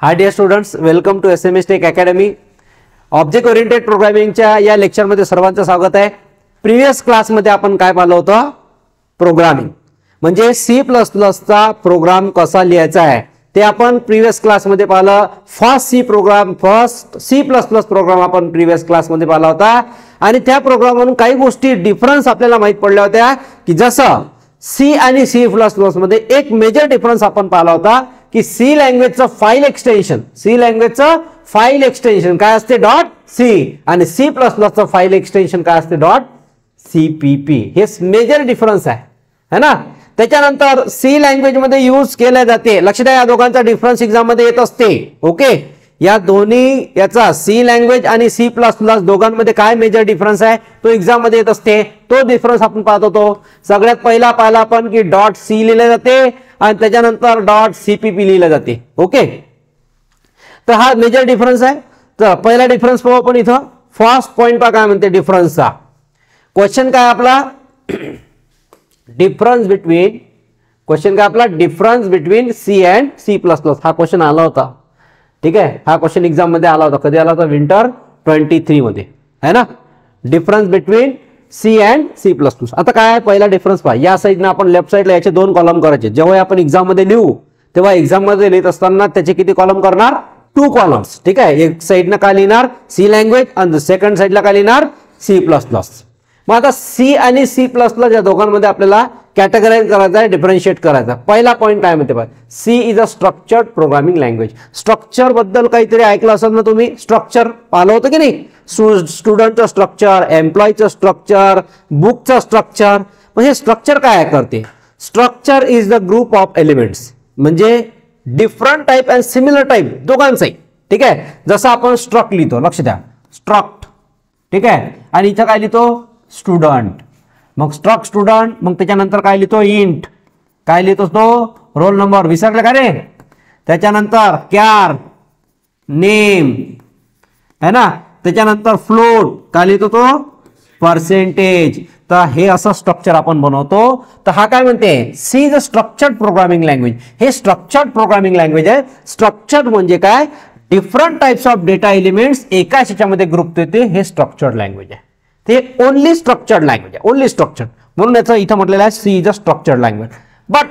High dear students, welcome to SMS tech academy. Object oriented प्रोग्रामिंगच्या या लेक्चरमध्ये सर्वांचं स्वागत आहे. प्रिव्हियस क्लासमध्ये आपण काय पाहिलं होतं? प्रोग्रामिंग म्हणजे C++ चा प्रोग्राम कसा लिहायचा आहे ते आपण प्रिव्हियस क्लासमध्ये पाहिलं. फर्स्ट C++ प्रोग्राम आपण प्रिव्हियस क्लासमध्ये पाहिला होता आणि त्या प्रोग्रामवरून काही गोष्टी डिफरन्स आपल्याला माहित पडल्या होत्या की जसं C आणि C++ मध्ये एक मेजर डिफरन्स आपण पाहिला होता की C लँग्वेजचं फाईल एक्सटेन्शन काय असते .c आणि C++चं फाईल एक्सटेन्शन काय असते .cpp. हे मेजर डिफरन्स आहे है ना. त्याच्यानंतर C लँग्वेज मध्ये यूज केल्या जाते. लक्ष द्या, या दोघांचा डिफरन्स एक्झाम मध्ये येत असते. ओके, या दोन्ही याचा C लँग्वेज आणि C++ दोघांमध्ये काय मेजर डिफरन्स आहे तो एक्झाम मध्ये येत असते. तो डिफरन्स आपण पाहत होतो. सगळ्यात पहिला पाहिला आपण की .c लिहिले जाते आणि त्याच्यानंतर .cpp लिहिले जाते. ओके, तर हा मेजर डिफरन्स आहे. तर पहिला डिफरन्स पाहू आपण इथं. फर्स्ट पॉइंट पहा काय म्हणते डिफरन्सचा. क्वेश्चन काय आपला difference between C and C++. हा क्वेश्चन आला होता. ठीक आहे, हा क्वेश्चन एक्झाम मध्ये आला होता. कधी आला होता? विंटर 23 मध्ये है ना. Difference between C and C++. आता काय पहिला डिफरन्स पहा. या साईडने आपण लेफ्ट साईडला याचे दोन कॉलम करायचे. जेव्हा आपण एक्झाम मध्ये लिहू तेव्हा एक्झाम मध्ये लिहित असताना त्याचे किती कॉलम करणार? 2 कॉलम्स. ठीक आहे, एक साईडनं काय लिहिणार C लँग्वेज आणि सेकंड साईडला काय लिहिणार C++. मग आता C आणि C++ या दोघांमध्ये आपल्याला कॅटेगराइज करायचा आहे, डिफरन्शिएट करायचा. पहिला पॉइंट काय म्हणते बघा, C is a structured programming language. Structure बद्दल काहीतरी ऐकलं असेल ना तुम्ही. स्ट्रक्चर पाहिलं होतं की नाही? स्टुडंटचं स्ट्रक्चर, एम्प्लॉयचं स्ट्रक्चर, बुकचं स्ट्रक्चर. म्हणजे स्ट्रक्चर काय करते? Structure is the group of elements. म्हणजे different type and similar type दोघांचंही. ठीक आहे, जसं आपण स्ट्रक्ट लिहितो, लक्ष द्या, स्ट्रक्ट. ठीक आहे, आणि इथं काय लिहितो? स्टुडंट. मग स्ट्रक्ट स्टुडंट, मग त्याच्यानंतर काय लिहितो? इंट. काय लिहितो तो? Roll number. विसरलं का रे? त्याच्यानंतर क्यार, नेम है ना. त्याच्यानंतर फ्लोट. काय लिहितो तो? पर्सेंटेज. तर हे असं स्ट्रक्चर आपण बनवतो. तर हा काय म्हणते? C is a structured programming language. हे स्ट्रक्चर्ड प्रोग्रामिंग लँग्वेज आहे. स्ट्रक्चर्ड म्हणजे काय? Different types of data elements एकाच ह्याच्यामध्ये ग्रुप येते. हे स्ट्रक्चर्ड लँग्वेज आहे. ते ओनली स्ट्रक्चर्ड लँग्वेज आहे, ओनली स्ट्रक्चर्ड. म्हणून याचं इथं म्हटलेलं आहे C is a structured language. But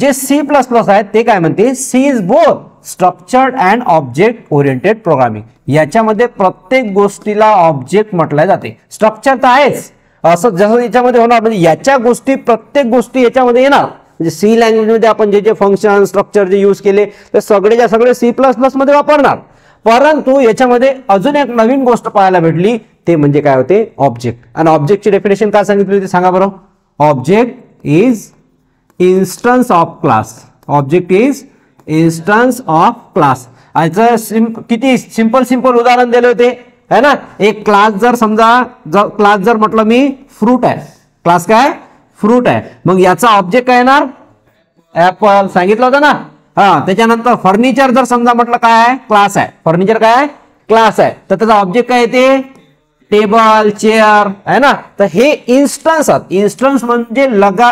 जे C++ आहे ते काय म्हणते? C is both structured and object oriented programming. याच्यामध्ये प्रत्येक गोष्टीला ऑब्जेक्ट म्हटलं जाते. स्ट्रक्चर तर आहेच, असं जसं याच्यामध्ये होणार. म्हणजे याच्या गोष्टी, प्रत्येक गोष्टी याच्यामध्ये येणार. म्हणजे C लँग्वेज मध्ये आपण जे फंक्शन स्ट्रक्चर जे यूज केले ते सगळेच्या सगळे C++ मध्ये वापरणार. परंतु याच्यामध्ये अजून एक नवीन गोष्ट पाहायला भेटली, ते म्हणजे काय होते? ऑब्जेक्ट. आणि ऑब्जेक्टची डेफिनेशन काय सांगितली होती सांगा बरं? Object is instance of class. Object is instance of class. किती सिंपल उदाहरण दिले होते है ना. एक क्लास जर समजा, क्लास जर म्हटलं मी फ्रूट आहे, क्लास काय? फ्रूट आहे. मग याचा ऑब्जेक्ट काय येणार? ऍपल. सांगितलं होतं ना. हा, त्याच्यानंतर फर्निचर जर समजा म्हटलं काय आहे? क्लास आहे. फर्निचर काय? क्लास आहे. तर त्याचा ऑब्जेक्ट काय येते? टेबल, चेअर है ना. तर हे इन्स्टन्स. इन्स्टन्स म्हणजे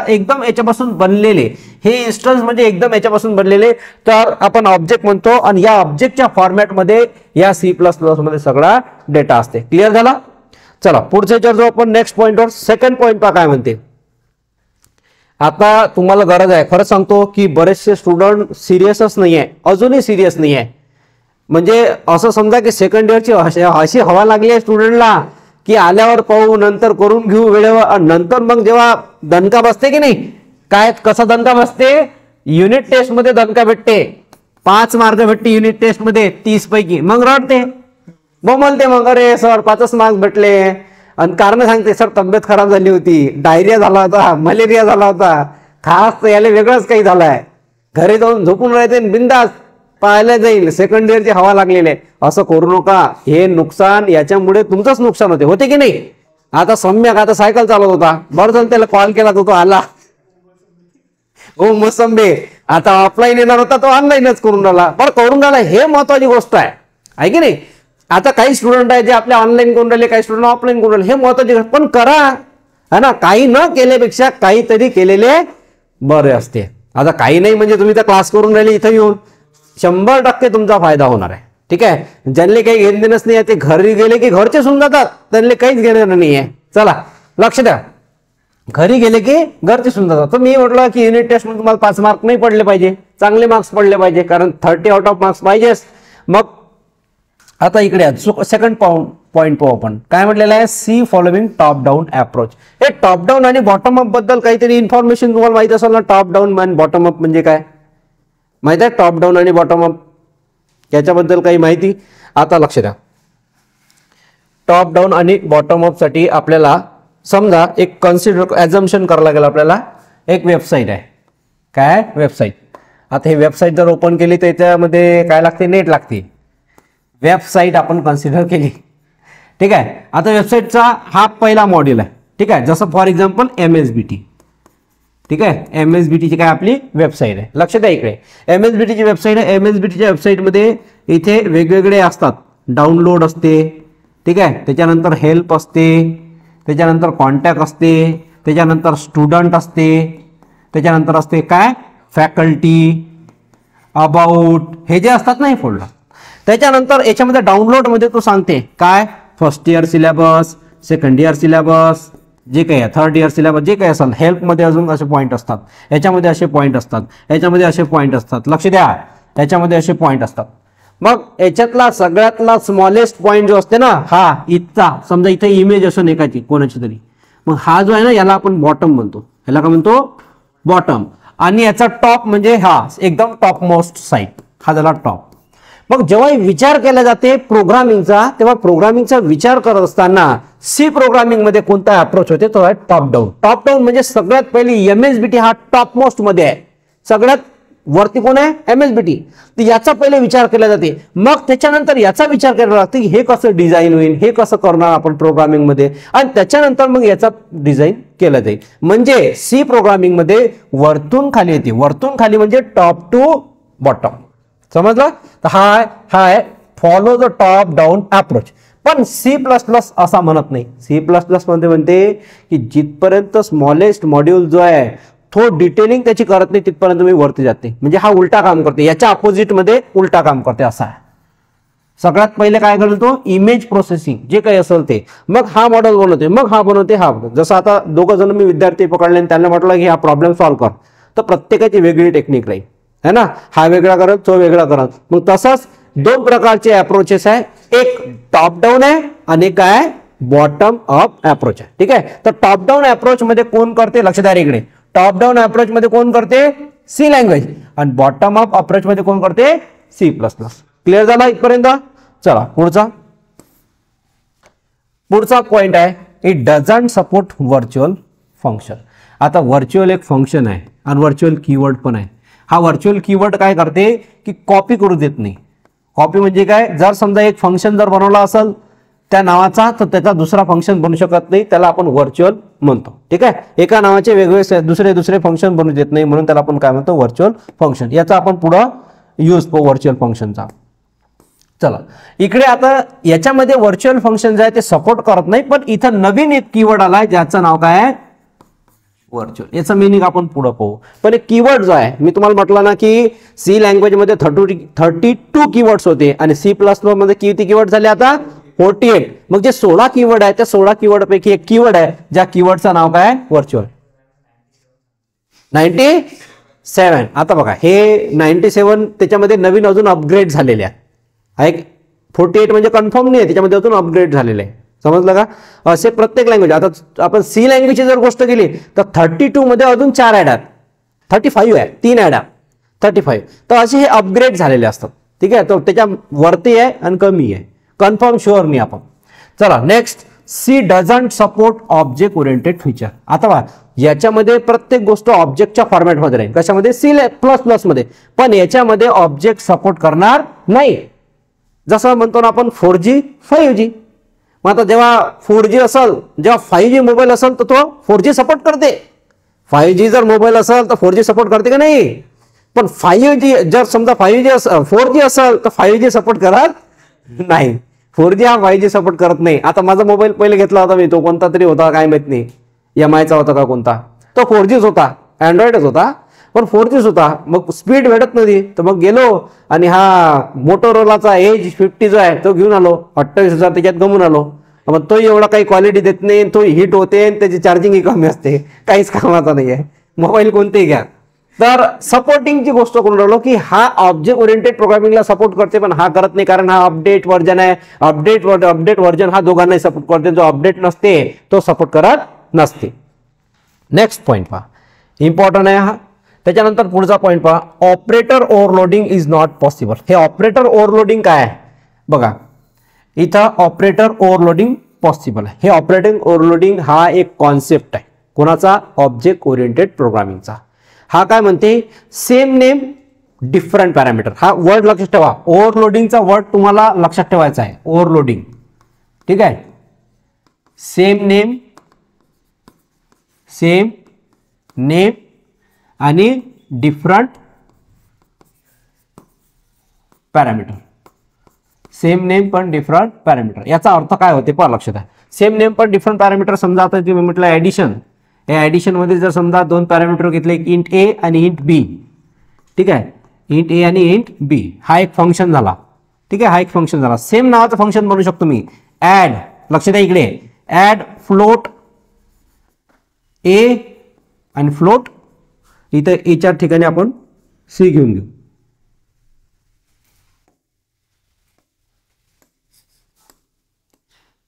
एकदम याच्यापासून बनलेले. हे इन्स्टन्स म्हणजे एकदम याच्यापासून बनलेले. तर आपण ऑब्जेक्ट म्हणतो आणि या ऑब्जेक्टच्या फॉर्मॅटमध्ये या C++ मध्ये सगळा डेटा असते. क्लिअर झाला? चला पुढच्या याच्यावर जाऊ आपण. नेक्स्ट पॉइंटवर. सेकंड पॉइंट पहा काय म्हणते. आता तुम्हाला गरज आहे, खरं सांगतो की बरेचसे स्टुडंट सिरियसच नाही आहे, अजूनही सिरियस नाही आहे. म्हणजे असं समजा की सेकंड इयरची अशी हवा लागली आहे स्टुडंटला की आल्यावर पाहू, नंतर करून घेऊ वेळेवर. नंतर मग जेव्हा दणका बसते की नाही, काय कसा दणका बसते? युनिट टेस्ट मध्ये दणका भेटते. 5 मार्क भेटते युनिट टेस्ट मध्ये 30 पैकी. मग रडते, बोंबलते, मग अरे सर 5च मार्क्स भेटले. आणि कारण सांगते, सर तब्येत खराब झाली होती, डायरिया झाला होता, मलेरिया झाला होता, खास याला वेगळंच काही झालंय. घरी जाऊन झोपून राहते, बिंदास पाहायला जाईल. सेकंड इयरची हवा लागलेली आहे. असं करू नका. हे नुकसान, याच्यामुळे तुमचंच नुकसान होते की नाही. आता सम्यक आता सायकल चालवत होता, बरं झालं त्याला कॉल केला तो आला. हो मोसंबे, आता ऑफलाईन येणार होता तो ऑनलाईनच करून राहिला. बरं करून राहिला, हे महत्वाची गोष्ट आहे की नाही. आता काही स्टुडंट आहे जे आपले ऑनलाईन करून राहिले, काही स्टुडंट ऑफलाईन करून राहिले. हे महत्वाची गोष्ट. पण करा है ना. काही न केल्यापेक्षा काहीतरी केलेले बरे असते. आता काही नाही म्हणजे तुम्ही तर क्लास करून राहिले इथं येऊन, 100% तुमचा फायदा होणार आहे. ठीक आहे, ज्यांनी काही घेणं देणंच नाही ते घरी गेले की घरचे सुन जातात, त्यांनी काहीच घेणं नाही आहे. चला लक्ष द्या, घरी गेले की घरचे सुन जातात. तर मी म्हटलं की युनिट टेस्ट मध्ये तुम्हाला 5 मार्क नाही पडले पाहिजे, चांगले मार्क्स पडले पाहिजे, कारण 30 आउट ऑफ मार्क्स पाहिजेच. मग आता इकडे सेकंड पॉइंट पाहू आपण. काय म्हटलेलं आहे, C following top down approach. हे टॉप डाऊन आणि बॉटम अप बद्दल काहीतरी इन्फॉर्मेशन तुम्हाला माहिती असेल ना. टॉप डाऊन आणि बॉटम अप म्हणजे काय माहित आहे? टॉप डाऊन आणि बॉटम अप याच्याबद्दल काही माहिती? आता लक्ष द्या, टॉप डाऊन आणि बॉटम अप साठी आपल्याला समजा एक कन्सिडर ॲझम्पशन करावं लागेल. आपल्याला एक वेबसाईट आहे, काय वेबसाईट. आता हे वेबसाईट जर ओपन केली तर त्याच्यामध्ये काय लागते, नेट लागते. वेबसाईट आपण कन्सिडर केली. ठीक आहे, आता वेबसाईटचा हा पहिला मॉड्यूल आहे. ठीक आहे, जसं फॉर एक्झाम्पल MSBT. ठीक आहे, MSBTची काय आपली वेबसाईट आहे. लक्ष द्या, इकडे MSBTची वेबसाईट आहे. MSBTच्या वेबसाईटमध्ये इथे वेगवेगळे असतात. डाउनलोड असते, ठीक आहे, त्याच्यानंतर हेल्प असते, त्याच्यानंतर कॉन्टॅक्ट असते, त्याच्यानंतर स्टुडंट असते, त्याच्यानंतर असते काय फॅकल्टी, अबाउट, हे जे असतात ना हे फोल्डर. त्याच्यानंतर याच्यामध्ये डाउनलोडमध्ये तो सांगते काय first year syllabus, second year syllabus, जे काही आहे थर्ड इयर सिलेबस, जे काही असेल. हेल्पमध्ये अजून असे पॉईंट असतात, याच्यामध्ये असे पॉईंट असतात, याच्यामध्ये असे पॉईंट असतात. लक्ष द्या, याच्यामध्ये असे पॉईंट असतात. मग याच्यातला सगळ्यातला स्मॉलेस्ट पॉईंट जो असते ना, हा इथचा, समजा इथे इमेज असून एकाची कोणाची तरी, मग हा जो आहे ना याला आपण बॉटम म्हणतो. याला काय म्हणतो, बॉटम. आणि याचा टॉप म्हणजे हा एकदम टॉप मोस्ट साईट, हा झाला टॉप. मग जेव्हा विचार केला जाते प्रोग्रामिंगचा, तेव्हा प्रोग्रामिंगचा विचार करत असताना सी प्रोग्रामिंग मध्ये कोणता अप्रोच होते, तो आहे टॉप डाऊन. टॉप डाऊन म्हणजे सगळ्यात पहिली MSBT हा टॉप मोस्ट मध्ये आहे. सगळ्यात वरती कोण आहे, MSBT. तर याचा पहिले विचार केला जाते. मग त्याच्यानंतर याचा विचार करायला लागते की हे कसं डिझाईन होईल, हे कसं करणार आपण प्रोग्रामिंग मध्ये, आणि त्याच्यानंतर मग याचा डिझाईन केला जाईल. म्हणजे सी प्रोग्रामिंग मध्ये वरतून खाली येते. वरतून खाली म्हणजे टॉप टू बॉटम. समजलं? तर हा आहे follow the top down approach. पण C++ असा म्हणत नाही. C++ मध्ये म्हणते की जिथपर्यंत स्मॉलेस्ट मॉड्यूल जो आहे तो डिटेलिंग त्याची करत नाही तिथपर्यंत मी वरती जाते. म्हणजे हा उलटा काम करते, याच्या अपोजिट मध्ये उलटा काम करते असा आहे. सगळ्यात पहिले काय करतो, इमेज प्रोसेसिंग जे काही असेल ते, मग हा मॉडेल बनवते, मग हा बनवते, हा बनवते. जसं आता दोघं जण मी विद्यार्थी पकडले आणि त्यांना म्हटलं की हा प्रॉब्लेम सॉल्व्ह कर, तर प्रत्येकाची वेगळी टेक्निक राहील है ना. हा वेगळा करत, तो वेगळा करत. मग तसंच 2 प्रकारचे अप्रोचेस आहे, एक टॉप डाऊन आहे आणि काय बॉटम अप अप्रोच आहे. ठीक आहे, तर टॉप डाऊन अप्रोच मध्ये कोण करते, लक्ष द्या इकडे. टॉप डाऊन अप्रोच मध्ये कोण करते, सी लँग्वेज, आणि बॉटम अप अप्रोच मध्ये कोण करते, C++. क्लिअर झाला इथपर्यंत? चला पुढचा पॉइंट आहे, it doesn't support virtual function. आता व्हर्च्युअल एक फंक्शन आहे आणि व्हर्च्युअल कीवर्ड पण आहे. हा व्हर्च्युअल कीवर्ड काय करते की कॉपी करू देत नाही. कॉपी म्हणजे काय, जर समजा एक फंक्शन जर बनवला असेल त्या नावाचा, तर त्याचा दुसरा फंक्शन बनू शकत नाही, त्याला आपण व्हर्च्युअल म्हणतो. ठीक आहे, एका नावाचे वेगवेगळे दुसरे फंक्शन बनवू देत नाही, म्हणून त्याला आपण काय म्हणतो, व्हर्च्युअल फंक्शन. याचा आपण पुढं यूज पाहू व्हर्च्युअल फंक्शनचा. चला इकडे आता याच्यामध्ये व्हर्च्युअल फंक्शन जे आहे ते सपोर्ट करत नाही, पण इथं नवीन एक कीवर्ड आलाय ज्याचं नाव काय आहे, व्हर्च्युअल. याचा मिनिंग आपण पुढे पाहू. पण एक कीवर्ड जो आहे, मी तुम्हाला म्हटलं ना की सी लँग्वेज मध्ये 32 कीवर्ड्स होते आणि C++ मध्ये किती कीवर्ड झाले आता, 48. मग जे 16 कीवर्ड आहे त्या 16 कीवर्ड पैकी एक कीवर्ड आहे ज्या कीवर्डचं नाव काय, व्हर्च्युअल. 97. आता बघा हे 97 त्याच्यामध्ये नवीन अजून अपग्रेड झालेले आहे. 48 म्हणजे कन्फर्म नाही आहे, त्याच्यामध्ये अजून अपग्रेड झालेले आहे. समजलं का? असे प्रत्येक लँग्वेज. आता आपण सी लँग्वेजची जर गोष्ट केली तर 32 मध्ये अजून 4 ऍड आहेत, 35 आहे, 3 ऍड आहे, 35. तर असे हे अपग्रेड झालेले असतात. ठीक आहे, तर त्याच्या वरती आहे आणि कमी आहे, कन्फर्म शुअर नाही आपण. चला next, C doesn't support object oriented feature. आता बघा याच्यामध्ये प्रत्येक गोष्ट ऑब्जेक्टच्या फॉर्मॅटमध्ये राहील. कशामध्ये, C++ मध्ये. पण याच्यामध्ये ऑब्जेक्ट सपोर्ट करणार नाही. जसं म्हणतो ना आपण 4G 5G. मग आता जेव्हा 4G असेल, जेव्हा 5G मोबाईल असेल तर तो 4G सपोर्ट करते. 5G जर मोबाईल असेल तर 4G सपोर्ट करते का नाही. पण 5G जर समजा 4G असेल तर 5G सपोर्ट करत नाही. 4G हा 5G सपोर्ट करत नाही. आता माझा मोबाईल पहिले घेतला होता मी, तो कोणता तरी होता काय माहित नाही, MIचा होता का कोणता, तो 4Gच होता, अँड्रॉइडच होता. पण 4G होता, मग स्पीड भेटत नव्हती. तर मग गेलो आणि हा मोटोरोलाचा एज 50 जो आहे तो घेऊन आलो. 28,000 त्याच्यात गमून आलो. मग तो एवढा काही क्वालिटी देत नाही, तो हिट होते, त्याची चार्जिंग कमी असते, काहीच कामाचा नाही आहे. मोबाईल कोणतेही घ्या. तर सपोर्टिंगची गोष्ट करून राहिलो की हा ऑब्जेक्ट ओरिएंटेड प्रोग्रामिंगला सपोर्ट करते, पण हा करत नाही, कारण हा अपडेट व्हर्जन आहे. अपडेट व्हर्जन हा दोघांनाही सपोर्ट करते, जो अपडेट नसते तो सपोर्ट करत नसते. नेक्स्ट पॉईंट पहा, इम्पॉर्टंट आहे हा. त्याच्यानंतर पुढचा पॉईंट पहा, operator overloading is not possible. हे ऑपरेटर ओव्हरलोडिंग काय आहे बघा, इथं ऑपरेटर ओव्हरलोडिंग पॉसिबल आहे. हे ऑपरेटिंग ओव्हरलोडिंग हा एक कॉन्सेप्ट आहे कोणाचा, ऑब्जेक्ट ओरिएंटेड प्रोग्रामिंगचा. हा काय म्हणते, सेम नेम डिफरंट पॅरामीटर. हा वर्ड लक्षात ठेवा, ओव्हरलोडिंगचा वर्ड तुम्हाला लक्षात ठेवायचा आहे, ओव्हरलोडिंग. ठीक आहे, सेम नेम आणि डिफरंट पॅरामीटर. सेम नेम पण डिफरंट पॅरामीटर, याचा अर्थ काय होते पहा लक्षात आहे. सेम नेम पण डिफरंट पॅरामीटर, समजा आता तुम्ही म्हटलं ऍडिशन, या ऍडिशन मध्ये जर समजा दोन पॅरामीटर घेतले, इंट ए आणि इंट बी. ठीक आहे, इंट ए आणि इंट बी हा एक फंक्शन झाला. ठीक आहे, हा एक फंक्शन झाला. सेम नावाचं फंक्शन बनवू शकतो मी, ऍड. लक्षात आहे इकडे, ऍड फ्लोट ए आणि फ्लोट, इथं एच्या ठिकाणी आपण सी घेऊन घेऊ.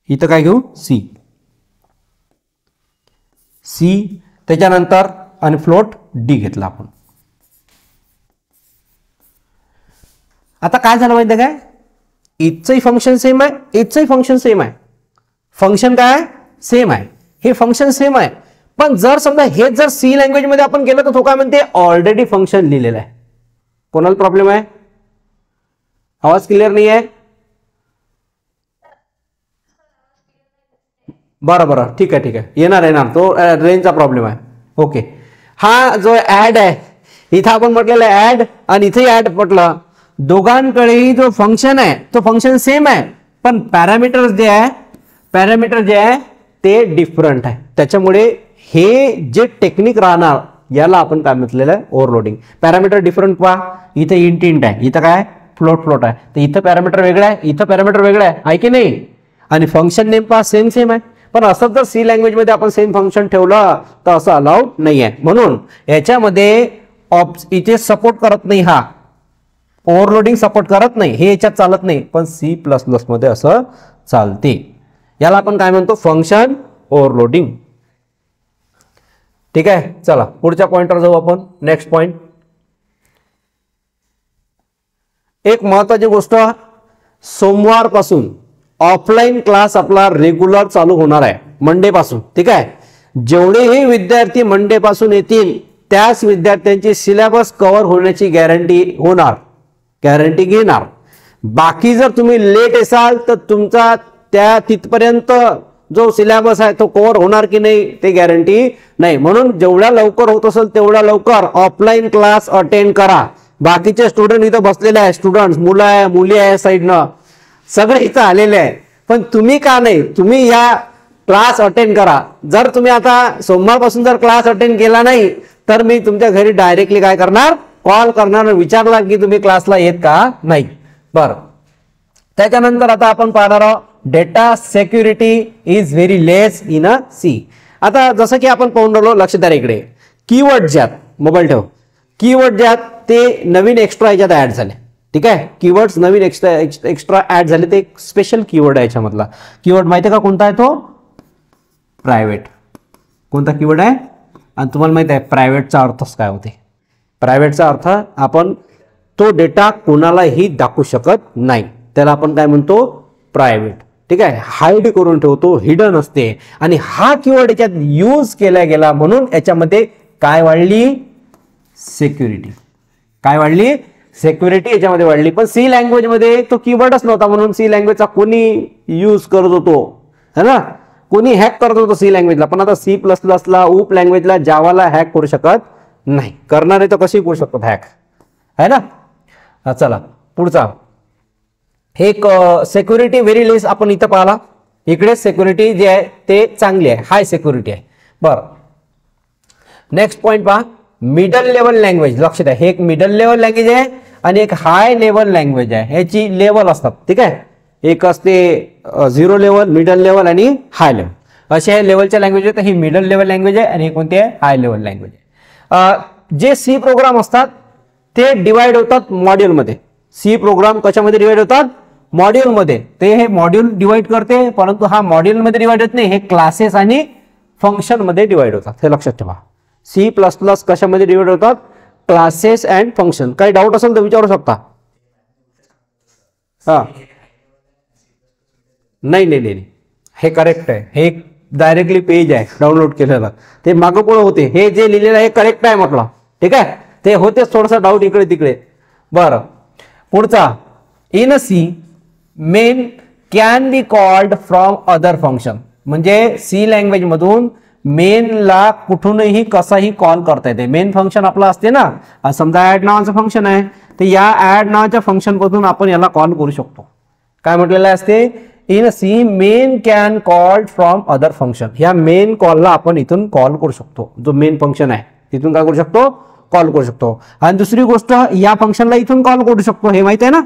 इथं काय घेऊ, सी. त्याच्यानंतर आणि फ्लोट डी घेतला आपण. आता काय झालं माहिती आहे काय, इथचंही फंक्शन सेम आहे, इथचंही फंक्शन सेम आहे. फंक्शन काय सेम आहे, हे फंक्शन सेम आहे. पण जर समजा हे जर सी लँग्वेज मध्ये आपण केलं तर तो काय म्हणते, ऑलरेडी फंक्शन लिहिलेलं आहे. कोणाला प्रॉब्लेम आहे, आवाज क्लिअर नाही आहे. बरं ठीक आहे, येणार तो रेंजचा प्रॉब्लेम आहे. ओके, हा जो ऍड आहे, इथं आपण म्हटलेलं ऍड आणि इथे ऍड म्हटलं, दोघांकडेही जो फंक्शन आहे तो फंक्शन सेम आहे, पण पॅरामीटर जे आहे ते डिफरंट आहे. त्याच्यामुळे हे जे टेक्निक राहणार याला आपण काय म्हटलेलं आहे, ओव्हरलोडिंग. पॅरामीटर डिफरंट पहा, इथे इंट आहे, इथं काय फ्लोट आहे, तर इथं पॅरामीटर वेगळं आहे, इथं पॅरामीटर वेगळं आहे की नाही. आणि फंक्शन नेम पहा सेम आहे. पण असं जर सी लँग्वेज मध्ये आपण सेम फंक्शन ठेवलं तर असं अलाउड नाही आहे. म्हणून याच्यामध्ये इथे सपोर्ट करत नाही, हा ओव्हरलोडिंग सपोर्ट करत नाही, हे याच्यात चालत नाही. पण C++ मध्ये असं चालते. याला आपण काय म्हणतो, फंक्शन ओव्हरलोडिंग. ठीक आहे, चला पुढच्या पॉइंटवर जाऊ आपण. नेक्स्ट पॉइंट, एक महत्वाची गोष्ट, सोमवारपासून ऑफलाईन क्लास आपला रेग्युलर चालू होणार आहे, मंडे पासून. ठीक आहे, जेवढेही विद्यार्थी मंडे पासून येतील त्याच विद्यार्थ्यांची सिलेबस कव्हर होण्याची गॅरंटी घेणार. बाकी जर तुम्ही लेट असाल तर तुमचा त्या तिथपर्यंत जो सिलेबस आहे तो कव्हर होणार की नाही ते गॅरंटी नाही. म्हणून जेवढ्या लवकर होत असेल तेवढ्या लवकर ऑफलाईन क्लास अटेंड करा. बाकीचे स्टुडंट इथं बसलेले आहे, स्टुडंट मुलं आहे मुली आहे साईडनं, सगळे इथं आलेले आहे. पण तुम्ही का नाही, तुम्ही या क्लास अटेंड करा. जर तुम्ही आता सोमवारपासून जर क्लास अटेंड केला नाही तर मी तुमच्या घरी डायरेक्टली काय करणार, कॉल करणार, विचारणार की तुम्ही क्लासला येत का नाही. बरं, त्याच्यानंतर आता आपण पाहणार आहोत, data security is very less in a C. आता जसं की आपण पाहून राहिलो, लक्षात द्या इकडे, कीवर्ड ज्यात मोबाईल ठेव, कीवर्ड ज्यात ते नवीन एक्स्ट्रा याच्यात ऍड झाले. ठीक आहे, कीवर्ड्स नवीन एक्स्ट्रा ऍड झाले, ते एक स्पेशल कीवर्ड आहे. याच्यामधला कीवर्ड माहिती आहे का कोणता आहे, तो प्रायव्हेट. कोणता कीवर्ड आहे, आणि तुम्हाला माहिती आहे प्रायव्हेटचा अर्थच काय होते. प्रायव्हेटचा अर्थ आपण तो डेटा कोणालाही दाखवू शकत नाही, त्याला आपण काय म्हणतो, प्रायव्हेट. ठीक आहे, हाईड करून ठेवतो, हिडन असते. आणि हा कीवर्ड याच्यात यूज केला गेला म्हणून याच्यामध्ये काय वाढली, सिक्युरिटी. काय वाढली, सिक्युरिटी याच्यामध्ये वाढली. पण सी लँग्वेज मध्ये तो कीवर्डच नव्हता, म्हणून सी लँग्वेजचा कोणी यूज करत होतो, है ना, कोणी हॅक करत होतो सी लँग्वेजला. पण आता C++ला, UP लँग्वेजला, जावाला हॅक करू शकत नाही. करणारे तर कशी करू शकतात हॅक, है ना. चला पुढचा, एक सिक्युरिटी व्हेरी लेस आपण इथं पाहिला. इकडे सिक्युरिटी जे आहे ते चांगली आहे, हाय सिक्युरिटी आहे. बरं, नेक्स्ट पॉइंट पहा, मिडल लेवल लँग्वेज. लक्ष द्या, हे एक मिडल लेवल लँग्वेज आहे आणि एक हाय लेवल लँग्वेज आहे. ह्याची लेवल असतात. ठीक आहे, एक असते 0 लेवल, मिडल लेवल आणि हाय लेवल. अशा लेवलच्या लँग्वेज आहेत. ही मिडल लेवल लँग्वेज आहे आणि हे कोणते आहे, हाय लेवल लँग्वेज आहे. जे सी प्रोग्राम असतात ते डिवाइड होतात मॉड्यूलमध्ये. सी प्रोग्राम कशामध्ये डिवाइड होतात, मॉड्यूलमध्ये. ते हे मॉड्यूल डिवाइड करते, परंतु हा मॉड्यूलमध्ये डिवाइड होत नाही, हे क्लासेस आणि फंक्शन मध्ये डिवाइड होतात. हे लक्षात ठेवा. सी प्लस प्लस कशामध्ये डिवाइड होतात, क्लासेस अँड फंक्शन. काही डाऊट असेल तर विचारू शकता. हा, नाही नाही नाही, हे करेक्ट आहे. हे डायरेक्टली पेज आहे डाउनलोड केलेलं, ते मागं पुढे होते. हे जे लिहिलेलं आहे करेक्ट आहे म्हटलं. ठीक आहे, ते होतेच थोडासा डाऊट इकडे तिकडे. बरं, पुढचा. In C main can be called from other function. म्हणजे सी लँग्वेज मधून मेनला कुठूनही कसाही कॉल करता येते. मेन फंक्शन आपलं असते ना, समजा ऍड नावाचं फंक्शन आहे, तर या ऍड नावाच्या फंक्शन मधून आपण याला कॉल करू शकतो. काय म्हटलेलं असते, in C main can call from other function. ह्या मेन कॉलला आपण इथून कॉल करू शकतो. जो मेन फंक्शन आहे तिथून काय करू शकतो, कॉल करू शकतो. आणि दुसरी गोष्ट, या फंक्शनला इथून कॉल करू शकतो, हे माहिती आहे ना.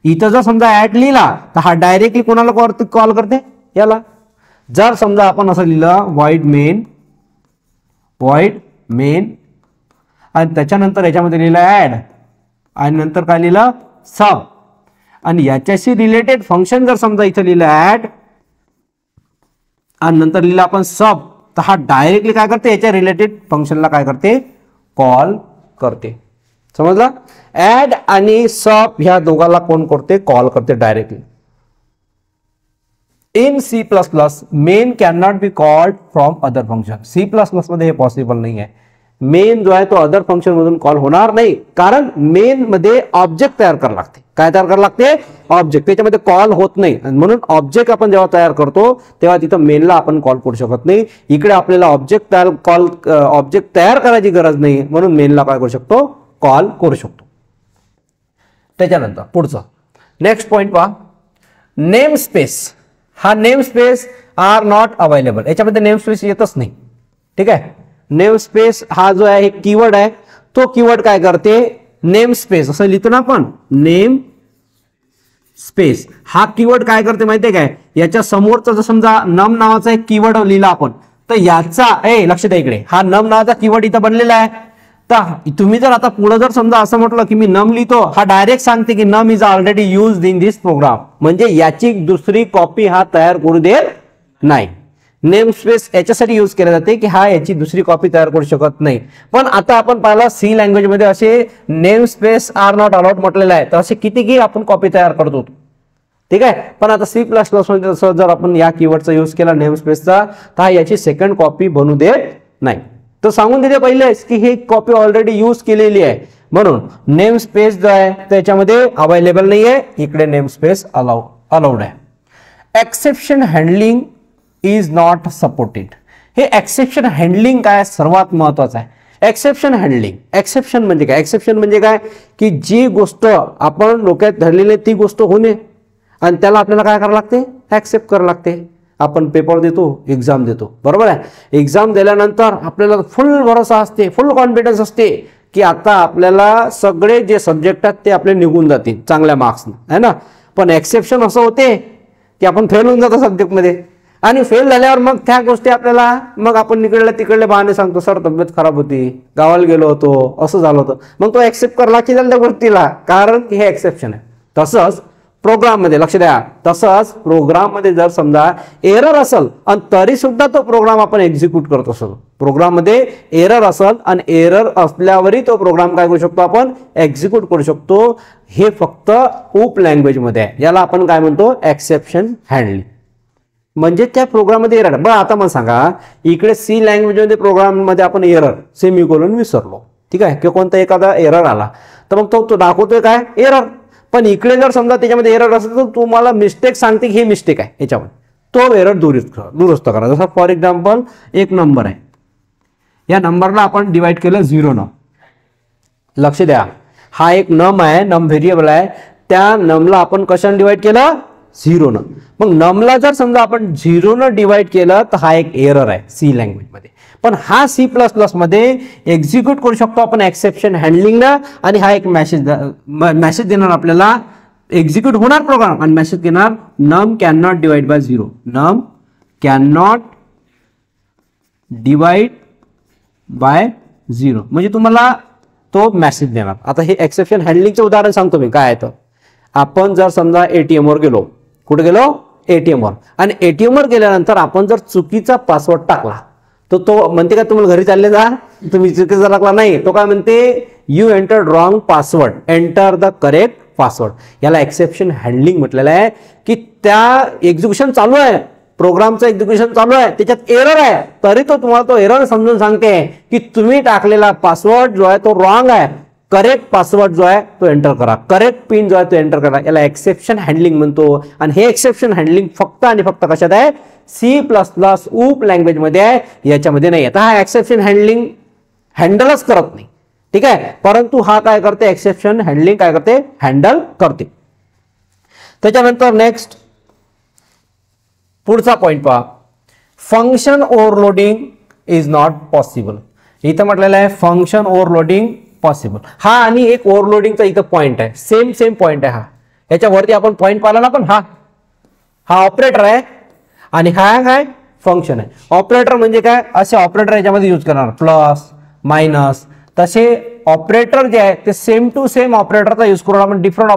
इथं जर समजा ऍड लिहिला तर हा डायरेक्टली कोणाला कॉल करते, याला. जर समजा आपण असं लिहिलं व्हॉइड मेन आणि त्याच्यानंतर याच्यामध्ये लिहिलं ऍड आणि नंतर काय लिहिलं, सब, आणि याच्याशी रिलेटेड फंक्शन जर समजा इथं लिहिलं ऍड आणि नंतर लिहिलं आपण सब, तर हा डायरेक्टली काय करते, याच्या रिलेटेड फंक्शनला काय करते, कॉल करते. समजला. ऍड आणि सब ह्या दोघाला कोण करते, कॉल करते directly. In C plus plus main can not be called from other function. C plus plus मध्ये हे पॉसिबल नाही आहे. मेन जो आहे तो अदर फंक्शन मधून कॉल होणार नाही, कारण मेन मध्ये ऑब्जेक्ट तयार करावं लागते. काय तयार करावं लागते, ऑब्जेक्ट. त्याच्यामध्ये कॉल होत नाही, म्हणून ऑब्जेक्ट आपण जेव्हा तयार करतो तेव्हा तिथं मेनला आपण कॉल करू शकत नाही. इकडे आपल्याला ऑब्जेक्ट तयार करायची गरज नाही, म्हणून मेनला काय करू शकतो, कॉल करू शकतो. त्याच्यानंतर पुढचं नेक्स्ट पॉइंट पहा, नेम स्पेस. हा name space are not available. याच्यामध्ये नेम स्पेस येतच नाही. ठीक आहे, नेम स्पेस हा जो आहे कीवर्ड आहे, तो कीवर्ड काय करते, नेम स्पेस असं लिहितो ना आपण, नेम स्पेस हा कीवर्ड काय करते माहितीये काय, याच्या समोरचा जर समजा नम नावाचा एक कीवर्ड लिहिला आपण, तर याचा लक्ष द्या इकडे, हा नम नावाचा कीवर्ड इथं बनलेला आहे. तर तुम्ही जर आता पुढे जर समजा असं म्हटलं की मी नम लिहितो, हा डायरेक्ट सांगते की num is already used in this program. म्हणजे याची दुसरी कॉपी हा तयार करू देत नाही. नेम स्पेस याच्यासाठी यूज केला जाते की हा याची दुसरी कॉपी तयार करू शकत नाही. पण आता आपण पाहिलं सी लँग्वेज मध्ये असे name space are not allowed म्हटलेलं आहे, तर असे किती आपण कॉपी तयार करतो. ठीक आहे, पण आता सी प्लस प्लस मध्ये जर आपण या कीवर्डचा यूज केला नेम स्पेसचा, तर याची सेकंड कॉपी बनू देत नाही. तर सांगून देते पहिलेच की ही कॉपी ऑलरेडी यूज केलेली आहे, म्हणून नेम स्पेस जो आहे त्याच्यामध्ये अवेलेबल नाही आहे. इकडे नेम स्पेस अलाउड आहे. Exception handling is not supported. हे एक्सेप्शन हँडलिंग काय सर्वात महत्वाचं आहे. एक्सेप्शन हँडलिंग, एक्सेप्शन म्हणजे काय, एक्सेप्शन म्हणजे काय की जी गोष्ट आपण डोक्यात धरलेली ती गोष्ट होणे आणि त्याला आपल्याला काय करावं लागते, ऍक्सेप्ट करावं लागते. आपण पेपर देतो, एक्झाम देतो, बरोबर आहे. एक्झाम दिल्यानंतर आपल्याला फुल भरोसा असते, फुल कॉन्फिडन्स असते की आता आपल्याला सगळे जे सब्जेक्ट आहेत ते आपले निघून जातील चांगल्या मार्क्सने, है ना. पण एक्सेप्शन असं होते की आपण फेल होऊन जातो सब्जेक्टमध्ये, आणि फेल झाल्यावर मग त्या गोष्टी आपल्याला मग आपण तिकडले बहाणे सांगतो, सर तब्येत खराब होती, गावाला गेलो होतो, असं झालं होतं. मग तो एक्सेप्ट करायला की त्या गोष्टीला, कारण की हे एक्सेप्शन आहे. तसंच प्रोग्राम मध्ये लक्ष द्या, तसंच प्रोग्राम मध्ये जर समजा एरर असेल आणि तरी सुद्धा तो प्रोग्राम आपण एक्झिक्यूट करत असतो, प्रोग्राम मध्ये एरर असेल आणि एरर असल्यावरही तो प्रोग्राम काय करू शकतो, आपण एक्झिक्यूट करू शकतो. हे फक्त उप लँग्वेज मध्ये आहे. याला आपण काय म्हणतो, एक्सेप्शन हँडलिंग. म्हणजे त्या प्रोग्राम मध्ये एरर. बरं आता मला सांगा, इकडे सी लँग्वेज मध्ये प्रोग्राम मध्ये आपण एरर सेमीकोलन विसरलो, ठीक आहे, किंवा कोणता एखादा एरर आला तर मग तो दाखवतोय काय, एरर. पण इकडे जर समजा त्याच्यामध्ये एरर असेल तर तुम्हाला मिस्टेक सांगते की हे मिस्टेक आहे याच्यामध्ये, तो एरर दुरुस्त करा. जसं फॉर एक्झाम्पल एक नंबर आहे, या नंबरला आपण डिवाइड केलं 0 न. लक्ष द्या, हा एक नम आहे, नम व्हेरिएबल आहे, त्या नमला आपण कशाने डिवाइड केलं, झिरोनं. मग नमला जर समजा आपण झिरोनं डिवाइड केलं तर हा एक एरर आहे सी लँग्वेज मध्ये. पण हा सी प्लस प्लस मध्ये एक्झिक्यूट करू शकतो आपण एक्सेप्शन हँडलिंगला, आणि हा एक मेसेज देणार आपल्याला, एक्झिक्यूट होणार प्रोग्राम आणि मेसेज देणार num can not divide by zero, num can not divide by zero, म्हणजे तुम्हाला तो मेसेज देणार. आता हे एक्सेप्शन हँडलिंगचं उदाहरण सांगतो मी काय आहे. तर आपण जर समजा एटीएम वर गेलो, कुठे गेलो, एटीएम वर, आणि एटीएम वर गेल्यानंतर आपण जर चुकीचा पासवर्ड टाकला तर तो म्हणते का तुम्हाला घरी चालले जा, तुम्ही चुकीचा टाकला नाही, तो काय म्हणते you entered wrong password, enter the correct password. याला एक्सेप्शन हँडलिंग म्हटलेलं आहे की त्या एक्झिक्युशन चालू आहे, प्रोग्रामचं एक्झिक्युशन चालू आहे, त्याच्यात एरर आहे, तरी तो तुम्हाला तो एरर समजून सांगते की तुम्ही टाकलेला पासवर्ड जो आहे तो रॉंग आहे, करेक्ट पासवर्ड जो आहे तो एंटर करा, करेक्ट पिन जो आहे तो एंटर करा. याला एक्सेप्शन हँडलिंग म्हणतो. आणि हे एक्सेप्शन हँडलिंग फक्त आणि फक्त कशात आहे, सी प्लस प्लस ऊप लँग्वेज मध्ये आहे, याच्यामध्ये नाही. आता हा एक्सेप्शन हँडलिंग हँडलच करत नाही, ठीक आहे, परंतु हा काय करते, एक्सेप्शन हँडलिंग काय करते, हँडल करते. त्याच्यानंतर नेक्स्ट पुढचा पॉइंट पहा, function overloading is not possible. इथं म्हटलेलं आहे फंक्शन ओव्हरलोडिंग पॉसिबल. हा आणि एक ओव्हरलोडिंगचा इथं पॉइंट आहे, सेम पॉइंट आहे. हा याच्यावरती आपण पॉइंट पाहिला ना, पण हा ऑपरेटर आहे आणि हा काय फंक्शन आहे. ऑपरेटर म्हणजे काय, असे ऑपरेटर याच्यामध्ये यूज करणार, प्लस मायनस, तसे ऑपरेटर जे आहे ते सेम टू सेम ऑपरेटरचा यूज करून आपण डिफरंट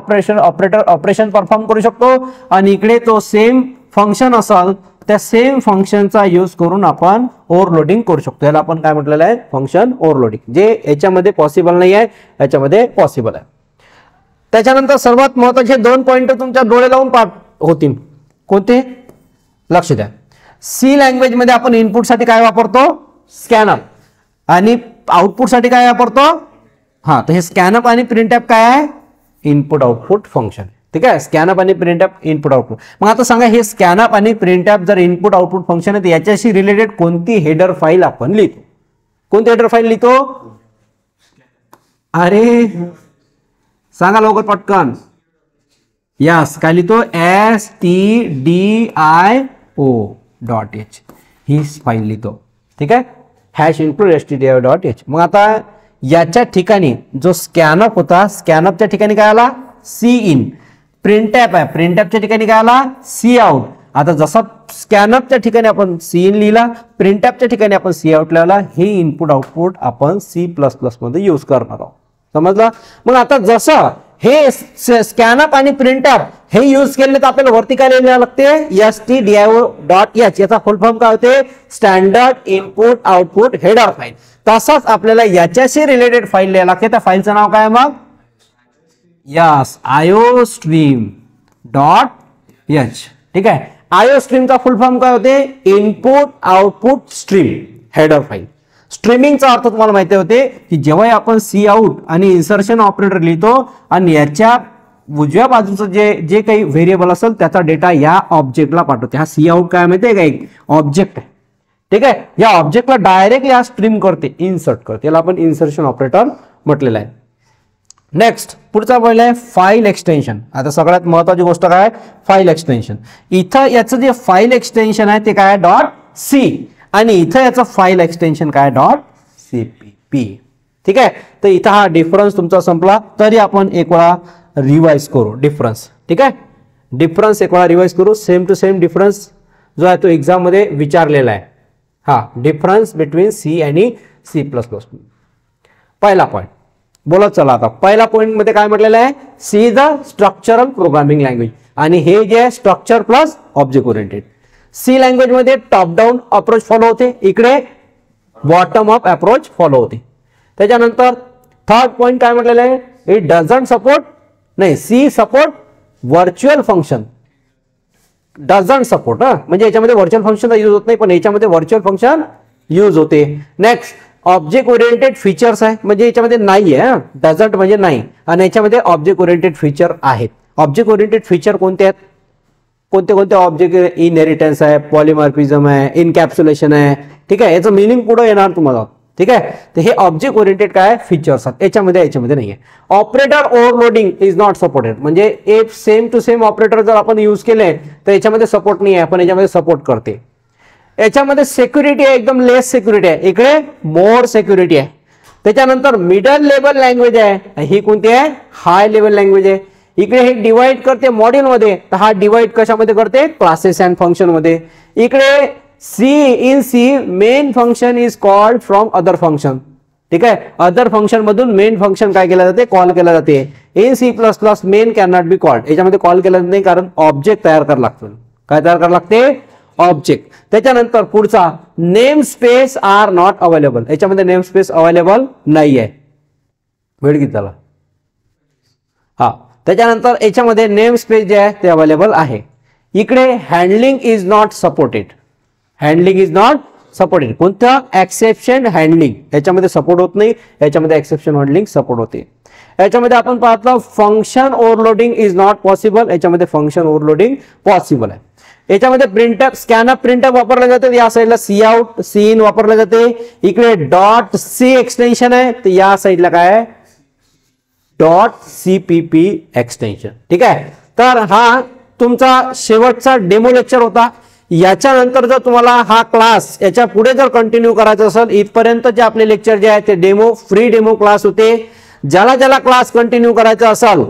ऑपरेशन परफॉर्म करू शकतो. आणि इकडे तो सेम फंक्शन असेल त्या सेम फंक्शनचा यूज करून आपण ओव्हरलोडिंग करू शकतो. याला आपण काय म्हटलेलं आहे, फंक्शन ओव्हरलोडिंग, जे याच्यामध्ये पॉसिबल नाही आहे, याच्यामध्ये पॉसिबल आहे. त्याच्यानंतर सर्वात महत्त्वाचे दोन पॉइंट तुमच्या डोळे लावून होतील. कोणते, लक्ष द्या. सी लँग्वेज मध्ये आपण इनपुटसाठी काय वापरतो, स्कॅनअप, आणि आउटपुटसाठी काय वापरतो, हा, तर हे स्कॅनअप आणि प्रिंटअप काय आहे, इनपुट आउटपुट फंक्शन. ठीक आहे, स्कॅनअप आणि प्रिंटअप इनपुट आउटपुट. मग आता सांगा, हे स्कॅनअप आणि प्रिंटअप जर इनपुट आउटपुट फंक्शन आहे, याच्याशी रिलेटेड कोणती हेडर फाईल आपण लिहितो, कोणती हेडर फाईल लिहितो, अरे सांगा लवकर पटकन. यस, काय लिहितो, stdio.h ही फाईल लिहितो. ठीक आहे, हॅश इनपुट stdio.h. मग आता याच्या ठिकाणी जो स्कॅनअप होता, स्कॅनअपच्या ठिकाणी काय आला, सी इन. प्रिंटअप आहे, प्रिंटअपच्या ठिकाणी काय आला, सी आउट. आता जसा स्कॅनअपच्या ठिकाणी आपण सी इन लिहिला, प्रिंटअपच्या ठिकाणी आपण सी आउट लिहिला, हे इनपुट आउटपुट आपण सी प्लस प्लस मध्ये यूज करणार आहोत. समजलं. मग आता जसं हे स्कॅनअप आणि प्रिंटअप हे यूज केले तर आपल्याला वरती काय लिहायला लागते, stdio.h. याचा फुल फॉर्म काय होते, standard input output header file. तसाच आपल्याला याच्याशी रिलेटेड फाईल लिहायला लागते. त्या फाईलचं नाव काय मग, यस, iostream.h. ठीक आहे, iostreamचा फुल फॉर्म काय होते, input output stream header file. स्ट्रीमिंगचा अर्थ तुम्हाला माहिती होते की जेव्हा आपण सी आउट आणि इन्सर्शन ऑपरेटर लिहितो आणि याच्या उजव्या बाजूचं जे काही व्हेरिएबल असेल त्याचा डेटा या ऑब्जेक्टला पाठवते. हा सी आउट काय माहितीये का, एक ऑब्जेक्ट आहे. ठीक आहे, या ऑब्जेक्टला डायरेक्टली हा स्ट्रीम करते, इन्सर्ट करते. याला आपण इन्सर्शन ऑपरेटर म्हटलेलं आहे. नेक्स्ट पुढचा पहिला आहे फाईल एक्सटेन्शन. आता सगळ्यात महत्वाची गोष्ट काय, फाईल एक्सटेन्शन. इथं याचं जे फाईल एक्सटेन्शन आहे ते काय, .c, आणि इथं याचं फाईल एक्सटेन्शन काय, .cpp. ठीक आहे, तर इथं हा डिफरन्स तुमचा संपला. तरी आपण एक वेळा रिवाइज करू डिफरन्स. ठीक आहे, डिफरन्स एक वेळा रिवाइज करू. सेम टू सेम डिफरन्स जो आहे तो एक्झाम मध्ये विचारलेला आहे. हा, डिफरन्स बिटवीन सी आणि सी प्लस प्लस. पहिला पॉईंट बोलत चला. आता पहिला पॉईंट मध्ये काय म्हटलेलं आहे, C is the structural programming language, आणि हे जे आहे structure plus object oriented. C language मध्ये टॉप डाऊन अप्रोच फॉलो होते, इकडे बॉटम अप अप्रोच फॉलो होते. त्याच्यानंतर थर्ड पॉइंट काय म्हटलेलं आहे, इट डझंट सपोर्ट, नाही, C support virtual function. Doesn't support, म्हणजे याच्यामध्ये व्हर्च्युअल फंक्शन यूज होत नाही, पण याच्यामध्ये व्हर्च्युअल फंक्शन यूज होते. नेक्स्ट ऑब्जेक्ट ओरिएंटेड फीचर्स आहे, म्हणजे याच्यामध्ये नाही आहे, डझंट म्हणजे नाही, आणि याच्यामध्ये ऑब्जेक्ट ओरिएंटेड फीचर आहेत. ऑब्जेक्ट ओरिएंटेड फीचर कोणते आहेत, कोणते कोणते ऑब्जेक्ट, इनहेरिटन्स आहे, पॉलिमॉर्फिझम आहे, इनकॅप्सुलेशन आहे. ठीक आहे, याचं मिनिंग पुढे येणार तुम्हाला. ठीक आहे. तर हे ऑब्जेक्ट ओरिएंटेड काय फीचर्स आहेत, याच्यामध्ये नाहीये. Operator overloading is not supported, म्हणजे एक सेम टू सेम ऑपरेटर जर आपण यूज केले तर याच्यामध्ये सपोर्ट नाही आहे, पण याच्यामध्ये सपोर्ट करते. याच्यामध्ये सिक्युरिटी आहे, एकदम लेस सिक्युरिटी आहे, इकडे मोर सिक्युरिटी आहे. त्याच्यानंतर मिडल लेवल लँग्वेज आहे, ही कोणती आहे हाय लेवल लँग्वेज आहे. इकडे हे डिवाइड करते मॉड्यूल मध्ये, तर हा डिवाइड कशामध्ये करते क्लासेस अँड फंक्शन मध्ये. इकडे in C main function is called from other function. ठीक आहे, अदर फंक्शन मधून मेन फंक्शन काय केलं जाते कॉल केलं जाते. In C++ main can not be called, याच्यामध्ये कॉल केलं जात नाही कारण ऑब्जेक्ट तयार करावं लागतं. काय तयार करावं लागते ऑब्जेक्ट. त्याच्यानंतर पुढचा name space are not available, याच्यामध्ये नेम स्पेस अवेलेबल नाही आहे. वेळ किती झाला हा. त्याच्यानंतर याच्यामध्ये नेम स्पेस जे आहे ते अवेलेबल आहे. इकडे handling is not supported, handling is not supported. कोणतं एक्सेप्शन हँडलिंग याच्यामध्ये सपोर्ट होत नाही, याच्यामध्ये एक्सेप्शन हँडलिंग सपोर्ट होते. याच्यामध्ये आपण पाहतो function overloading is not possible, याच्यामध्ये फंक्शन ओव्हरलोडिंग पॉसिबल आहे. याच्यामध्ये प्रिंटअप स्कॅनअप प्रिंटअप वापरले जाते, या साईडला सी आउट सी इन वापरले जाते. इकडे डॉट सी एक्सटेन्शन आहे, तर या साईडला काय आहे .cpp एक्सटेन्शन. ठीक आहे, तर हा तुमचा शेवटचा डेमो लेक्चर होता. याच्यानंतर जर तुम्हाला हा क्लास याच्या पुढे जर कंटिन्यू करायचा असेल, इथपर्यंत जे आपले लेक्चर जे आहे ते डेमो फ्री डेमो क्लास होते. ज्याला क्लास कंटिन्यू करायचा असेल,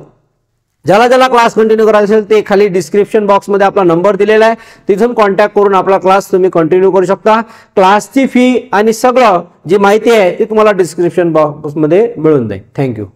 ज्याला क्लास कंटिन्यू करायचा असेल ते खाली डिस्क्रिप्शन बॉक्स मध्ये आपला नंबर दिलेला आहे, तिथून कॉन्टॅक्ट करून आपला क्लास तुम्ही कंटिन्यू करू शकता. क्लासची फी आणि सगळं जी माहिती आहे ती तुम्हाला डिस्क्रिप्शन बॉक्स मध्ये मिळून जाईल. थँक्यू.